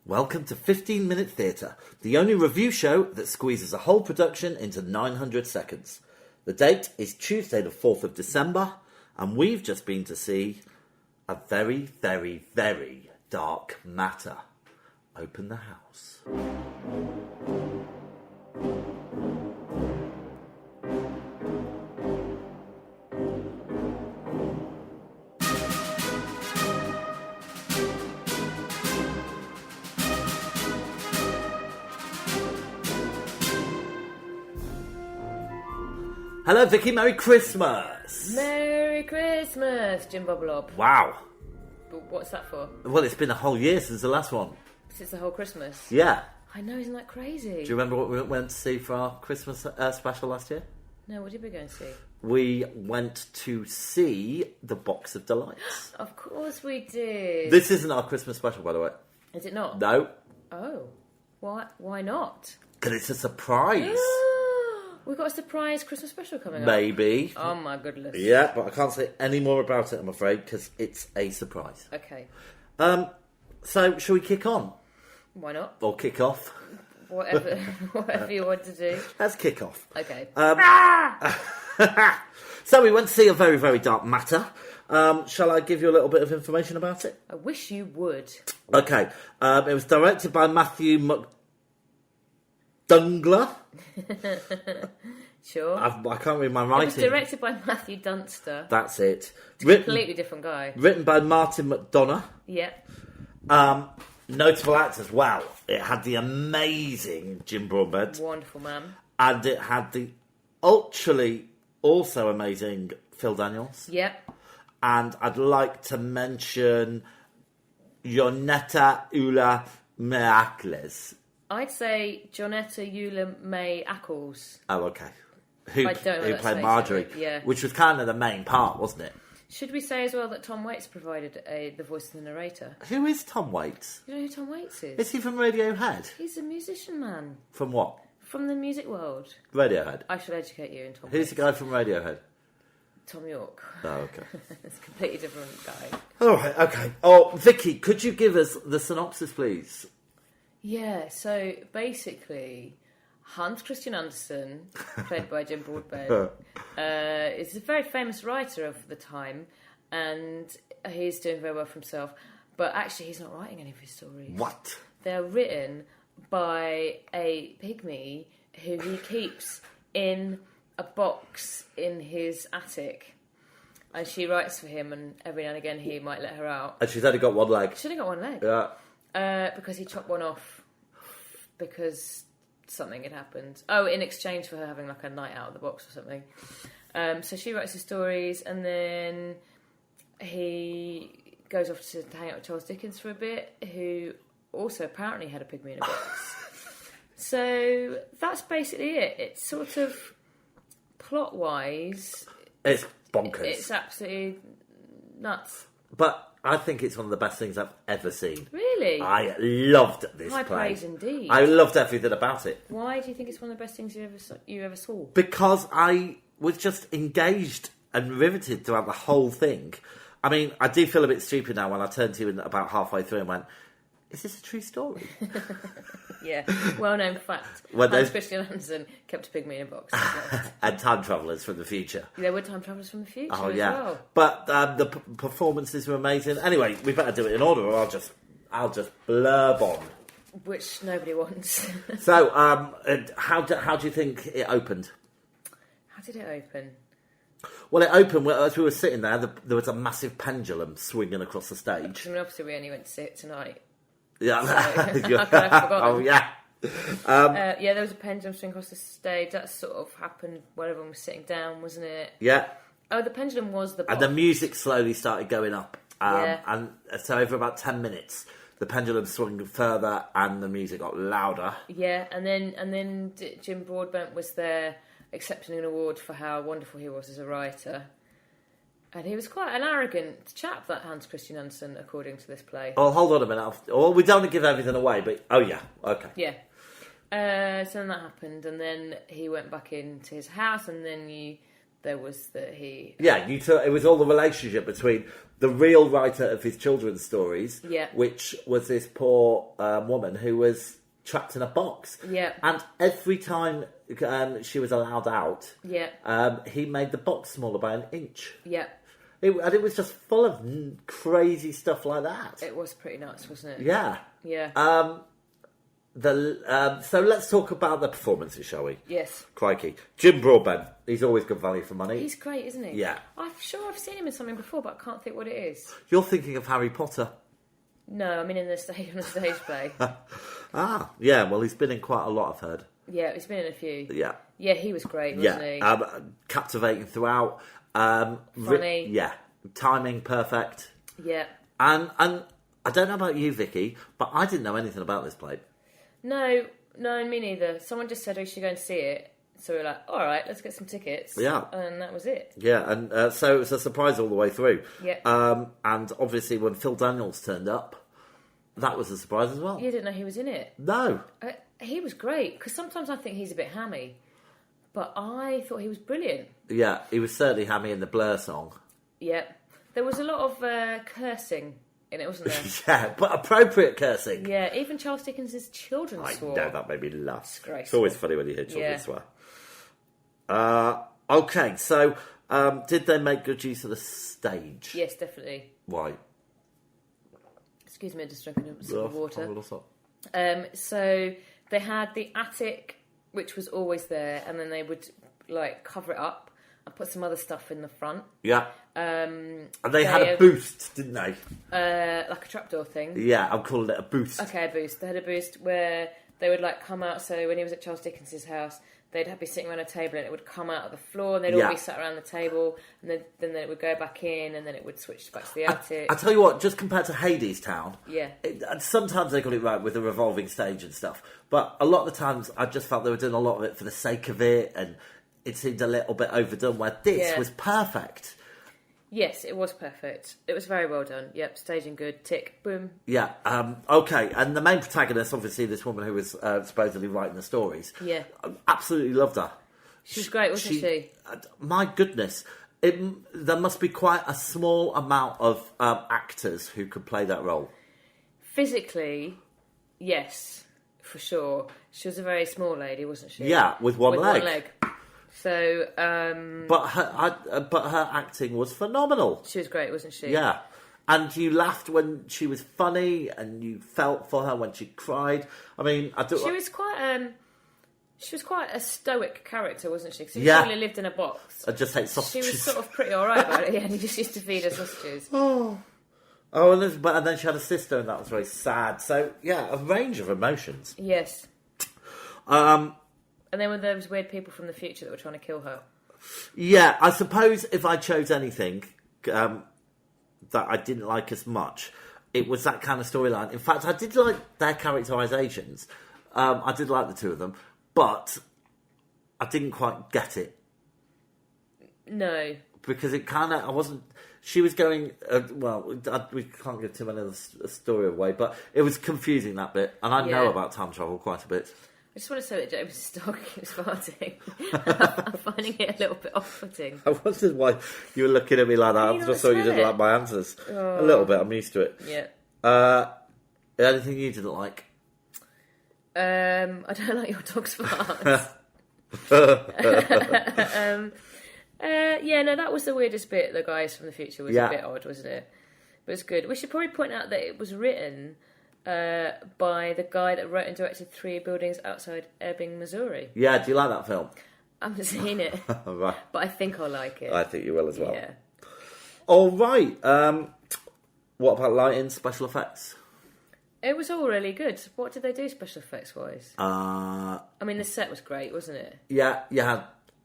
Welcome to 15 Minute Theatre, the only review show that squeezes a whole production into 900 seconds. The date is Tuesday the 4th of December, and we've just been to see a very, very, very dark matter. Open the house. Hello, Vicky. Merry Christmas. Merry Christmas, Jim Boblob. Wow. But what's that for? Well, it's been a whole year since the last one. Since the whole Christmas? Yeah. I know, isn't that crazy? Do you remember what we went to see for our Christmas special last year? No, what did we go and see? We went to see The Box of Delights. Of course we did. This isn't our Christmas special, by the way. Is it not? No. Oh. Why not? Because it's a surprise. We've got a surprise Christmas special coming up. Maybe. Oh my goodness. Yeah, but I can't say any more about it, I'm afraid, because it's a surprise. Okay. So, shall we kick on? Why not? Or kick off? Whatever you want to do. Let's kick off. Okay. So we went to see a very, very dark matter. Shall I give you a little bit of information about it? I wish you would. Okay. It was directed by Matthew McDungler. Sure. I can't read my writing. It was directed by Matthew Dunster. That's it. Completely different guy. Written by Martin McDonough. Yep. Notable actors. Wow. It had the amazing Jim Broadbent. Wonderful man. And it had the ultrally also amazing Phil Daniels. Yep. And I'd like to mention Jonetta Ula Meakles. I'd say Jonetta Eula May Ackles. Oh, okay. Who I don't know who that played space, Marjorie, yeah. which was kind of the main part, wasn't it? Should we say as well that Tom Waits provided the voice of the narrator? Who is Tom Waits? You know who Tom Waits is? Is he from Radiohead? He's a musician, man. From what? From the music world. Radiohead? I should educate you in Tom Who's Waits. the guy from Radiohead? Tom York. Oh, okay. It's a completely different guy. All right, okay. Oh, Vicky, could you give us the synopsis, please? Yeah, so basically, Hans Christian Andersen, played by Jim Broadbent, is a very famous writer of the time, and he's doing very well for himself. But actually, he's not writing any of his stories. What? They're written by a pygmy who he keeps in a box in his attic. And she writes for him, and every now and again he might let her out. And she's only got one leg. She's only got one leg. Yeah. Because he chopped one off because something had happened. Oh, in exchange for her having like a night out of the box or something. So she writes his stories, and then he goes off to hang out with Charles Dickens for a bit, who also apparently had a pygmy in a box. So that's basically it. It's sort of plot-wise, It's bonkers. it's absolutely nuts. But I think it's one of the best things I've ever seen. Really? I loved this High play. praise indeed. I loved everything about it. Why do you think it's one of the best things you ever saw? Because I was just engaged and riveted throughout the whole thing. I mean, I do feel a bit stupid now when I turned to you about halfway through and went, is this a true story? Yeah, well-known fact. Well, Hans Christian Andersen kept a pygmy in a box. And time travellers from the future. There were time travellers from the future Oh, as yeah. well. But the performances were amazing. Anyway, we better do it in order or I'll just blurb on. Which nobody wants. So, how do you think it opened? How did it open? Well, it opened as we were sitting there. There was a massive pendulum swinging across the stage. I mean, obviously we only went to see it tonight. Yeah. So, how could I have forgotten? Oh, yeah. Yeah, there was a pendulum swing across the stage. That sort of happened when everyone was sitting down, wasn't it? Yeah. Oh, the pendulum was the box. And the music slowly started going up. Yeah. And so over about 10 minutes, the pendulum swung further and the music got louder. Yeah, and then Jim Broadbent was there accepting an award for how wonderful he was as a writer. And he was quite an arrogant chap, that Hans Christian Andersen, according to this play. Oh, hold on a minute. Well, we don't want to give everything away, but... Oh, yeah. Okay. Yeah. So then that happened, and then he went back into his house, and then there was that he... Yeah, it was all the relationship between the real writer of his children's stories, which was this poor woman who was trapped in a box. Yeah. And every time she was allowed out, he made the box smaller by an inch. Yeah. And it was just full of crazy stuff like that. It was pretty nuts, wasn't it? Yeah. Yeah. So let's talk about the performances, shall we? Yes. Crikey. Jim Broadbent, he's always good value for money. He's great, isn't he? Yeah. I'm sure I've seen him in something before, but I can't think what it is. You're thinking of Harry Potter. No, I mean in the stage play. Yeah, well, he's been in quite a lot, I've heard. Yeah, he's been in a few. Yeah. Yeah, he was great, wasn't he? Captivating throughout. Funny. Yeah. Timing perfect. Yeah. And I don't know about you, Vicky, but I didn't know anything about this play. No, me neither. Someone just said we should go and see it. So we were like, all right, let's get some tickets. Yeah. And that was it. Yeah, and so it was a surprise all the way through. Yeah. And obviously when Phil Daniels turned up, that was a surprise as well. You didn't know he was in it? No. He was great, because sometimes I think he's a bit hammy. But I thought he was brilliant. Yeah, he was certainly hammy in the Blur song. Yeah. There was a lot of cursing in it, wasn't there? Yeah, but appropriate cursing. Yeah, even Charles Dickens' children swore. I know, that made me laugh. Disgraceful. It's always funny when you hear children swear. Okay, so did they make good use of the stage? Yes, definitely. Why? Excuse me, just drinking a sip of water. So they had the attic, which was always there, and then they would cover it up and put some other stuff in the front. Yeah. And they had a boost, didn't they? Like a trapdoor thing. Yeah, I'm calling it a boost. Okay, a boost. They had a boost where they would come out. So when he was at Charles Dickens' house, they'd be sitting around a table and it would come out of the floor, and they'd all be sat around the table, and then it would go back in, and then it would switch back to the attic. I tell you what, just compared to Hades Town, yeah, sometimes they got it right with the revolving stage and stuff, but a lot of the times I just felt they were doing a lot of it for the sake of it, and it seemed a little bit overdone, where this was perfect. Yes, it was perfect. It was very well done. Yep, staging good. Tick, boom. Yeah, okay. And the main protagonist, obviously this woman who was supposedly writing the stories. Yeah. I absolutely loved her. She was great, wasn't she? My goodness. There must be quite a small amount of actors who could play that role. Physically, yes, for sure. She was a very small lady, wasn't she? Yeah, with one leg. One leg. So, but her acting was phenomenal. She was great, wasn't she? Yeah, and you laughed when she was funny, and you felt for her when she cried. I mean, she was quite a stoic character, wasn't she? Because she only lived in a box. I just hate sausages. She was sort of pretty alright about it. Yeah, and he just used to feed her sausages. And then she had a sister, and that was very sad. So yeah, a range of emotions. Yes. And then there was weird people from the future that were trying to kill her. Yeah, I suppose if I chose anything that I didn't like as much, it was that kind of storyline. In fact, I did like their characterizations. I did like the two of them, but I didn't quite get it. No. Because it kind of, I wasn't... She was going... we can't give too many of the story away, but it was confusing, that bit. And I know about time travel quite a bit. I just want to say that James' dog keeps farting. I'm finding it a little bit off-putting. I wondered why you were looking at me like that. I just thought you didn't like my answers. A little bit, I'm used to it. Yeah. Anything you didn't like? I don't like your dog's farts. That was the weirdest bit. The guys from the future was a bit odd, wasn't it? But it's good. We should probably point out that it was written by the guy that wrote and directed 3 Buildings Outside Ebbing, Missouri. Yeah, do you like that film? I haven't seen it, right. But I think I'll like it. I think you will as well. Yeah. All right. What about lighting, special effects? It was all really good. What did they do special effects wise? I mean, the set was great, wasn't it? Yeah, you had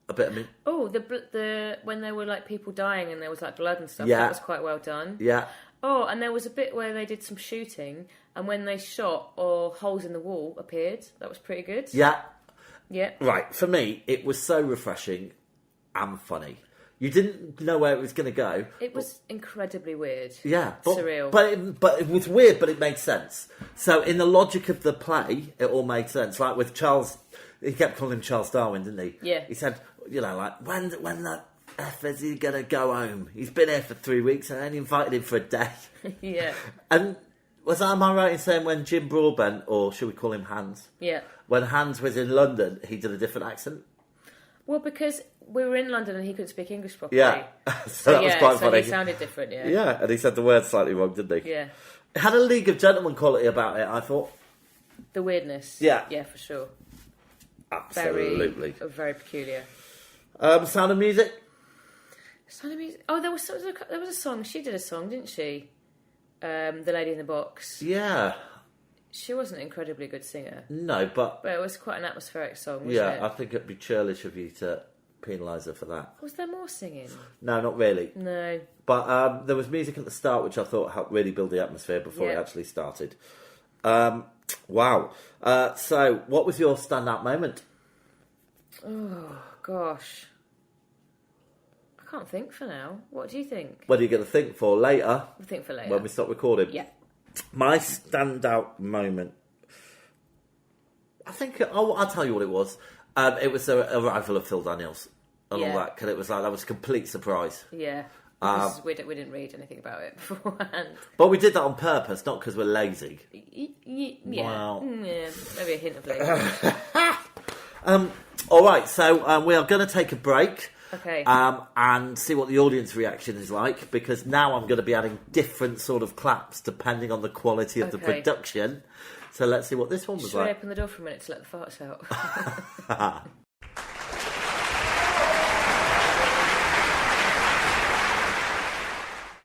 a bit of me. Oh, the when there were people dying and there was blood and stuff. That was quite well done. Yeah. Oh, and there was a bit where they did some shooting, and when they shot, holes in the wall appeared. That was pretty good. Yeah. Yeah. Right. For me, it was so refreshing and funny. You didn't know where it was going to go. It was incredibly weird. Yeah. Surreal. But it was weird, but it made sense. So in the logic of the play, it all made sense. Like with Charles, he kept calling him Charles Darwin, didn't he? Yeah. He said, when F is he going to go home? He's been here for 3 weeks and I only invited him for a day. Yeah. And am I right in saying when Jim Broadbent, or should we call him Hans? Yeah. When Hans was in London, he did a different accent? Well, because we were in London and he couldn't speak English properly. Yeah. so that was quite funny. He sounded different, yeah. Yeah, and he said the word slightly wrong, didn't he? Yeah. It had a League of Gentlemen quality about it, I thought. The weirdness. Yeah. Yeah, for sure. Absolutely. Very peculiar. Sound of Music? Sound of Music. Oh, there was a song. She did a song, didn't she? The Lady in the Box. Yeah. She wasn't an incredibly good singer. No, but it was quite an atmospheric song, wasn't it? I think it'd be churlish of you to penalise her for that. Was there more singing? No, not really. No. But there was music at the start which I thought helped really build the atmosphere before it actually started. Wow. So, what was your standout moment? Oh, gosh. I can't think for now. What do you think? What are you going to think for later? We'll think for later. When we stop recording? Yeah. My standout moment, I think, I'll tell you what it was. It was the arrival of Phil Daniels and all that, because it was like, that was a complete surprise. Yeah. Because we didn't read anything about it beforehand. But we did that on purpose, not because we're lazy. Yeah. Wow. Yeah, maybe a hint of lazy. All right, so we are going to take a break. Okay. And see what the audience reaction is like, because now I'm going to be adding different sort of claps depending on the quality of the production. So let's see what this one was Should I like. open the door for a minute to let the farts out?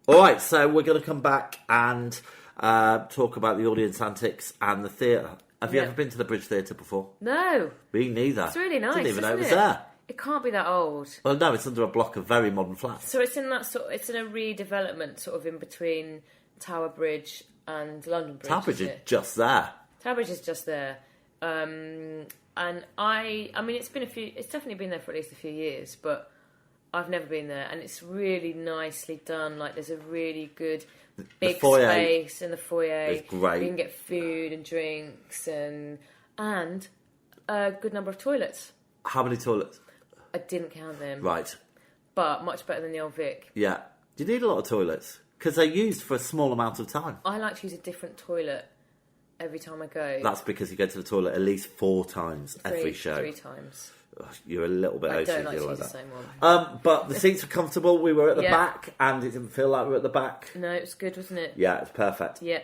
All right, so we're going to come back and talk about the audience antics and the theatre. Have you ever been to the Bridge Theatre before? No. Me neither. It's really nice. Didn't even know it was isn't there. It can't be that old. Well, no, it's under a block of very modern flats. So it's in that it's in a redevelopment, sort of in between Tower Bridge and London Bridge. Tower Bridge is just there. Tower Bridge is just there, and I mean, it's definitely been there for at least a few years, but I've never been there, and it's really nicely done. Like, there's a really good big space in the foyer. It's great. You can get food and drinks and a good number of toilets. How many toilets? I didn't count them. Right. But much better than the old Vic. Yeah. Do you need a lot of toilets? Because they're used for a small amount of time. I like to use a different toilet every time I go. That's because you go to the toilet at least 4 times every show. 3 times. Ugh, you're a little bit I OCD don't like to like use that. the same one. But the seats were comfortable. We were at the back, and it didn't feel like we were at the back. No, it was good, wasn't it? Yeah, it's perfect. Yeah.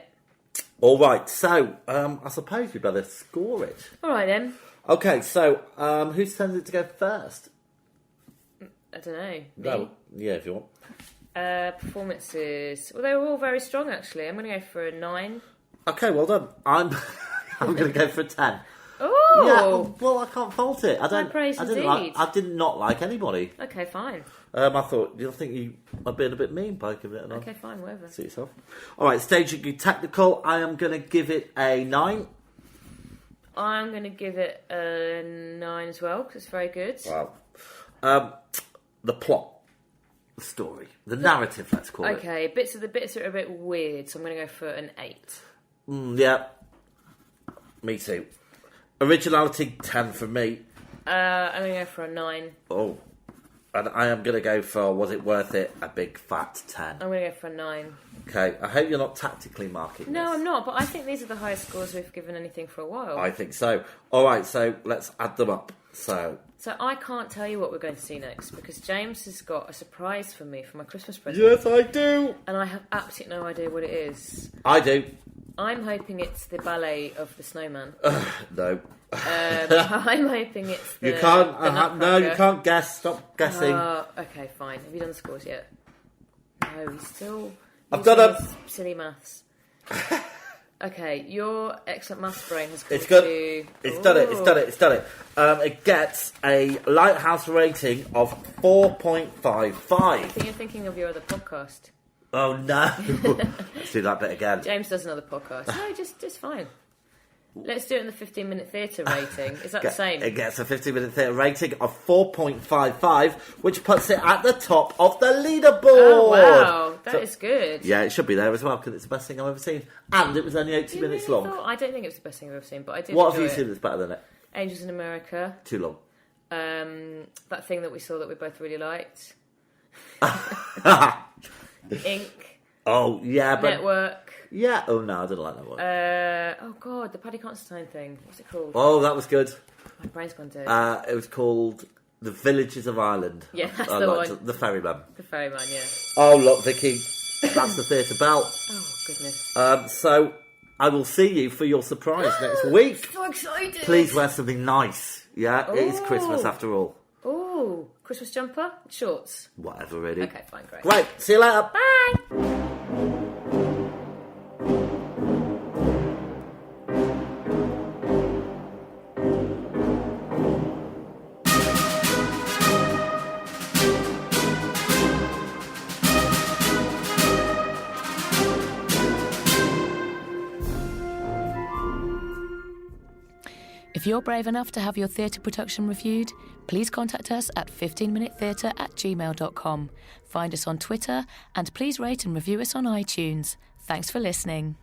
All right, so I suppose we better score it. All right, then. Okay, so whose turn is it to go first? I don't know. Me? No, yeah, if you want. Performances. Well, they were all very strong, actually. I'm going to go for a 9. Okay, well done. I'm going to go for a 10. Oh! Yeah, well, I can't fault it. High praise I did not like anybody. Okay, fine. I thought, do you think you are being a bit mean by giving it a 9? Okay, fine, whatever. See yourself. All right, staging technical. I am going to give it a 9. I'm going to give it a 9 as well, because it's very good. Wow. The plot, the story, the narrative, let's call it. Okay, bits are a bit weird, so I'm going to go for an 8. Yeah, me too. Originality, 10 for me. I'm going to go for a 9. Oh, and I am going to go for, was it worth it, a big fat 10. I'm going to go for a 9. Okay, I hope you're not tactically marking No, this. I'm not, but I think these are the highest scores we've given anything for a while. I think so. All right, so let's add them up. So I can't tell you what we're going to see next, because James has got a surprise for me for my Christmas present. yes, I do. And I have absolutely no idea what it is. I do. I'm hoping it's the ballet of the snowman. No. I'm hoping it's the... You can't. the No, you Nutcracker. can't guess. Stop guessing. Okay, fine. Have you done the scores yet? No, he's still... I've done them. Silly maths. Okay, your excellent maths brain has gone It's good. to... It's done it. It's done it. It's done it. It gets a Lighthouse rating of 4.55. I think you're thinking of your other podcast. Oh no! Let's do that bit again. James does another podcast. No, just fine. Let's do it in the 15-minute theatre rating. Is that the same? It gets a 15-minute theatre rating of 4.55, which puts it at the top of the leaderboard. Oh, wow. That is good. Yeah, it should be there as well, because it's the best thing I've ever seen. And it was only 80 minutes long. I don't think it was the best thing I've ever seen, but I did What have enjoy you seen that's better than it? Angels in America. Too long. That thing that we saw that we both really liked. Ink. Oh, yeah, but... Network. Yeah. Oh, no, I didn't like that one. Oh, God, the Paddy Constantine thing. What's it called? Oh, that was good. My brain's gone dead. It was called The Villages of Ireland. Yeah, that's I the liked one. it. The Ferryman. The Ferryman, yeah. Oh, look, Vicky, that's the theatre bell. Oh, goodness. So I will see you for your surprise next week. So excited. Please wear something nice. Yeah, it is Christmas after all. Oh, Christmas jumper? Shorts? Whatever, really. Okay, fine, great. Great. See you later. Bye. If you're brave enough to have your theatre production reviewed, please contact us at 15minutetheatre@gmail.com. Find us on Twitter and please rate and review us on iTunes. Thanks for listening.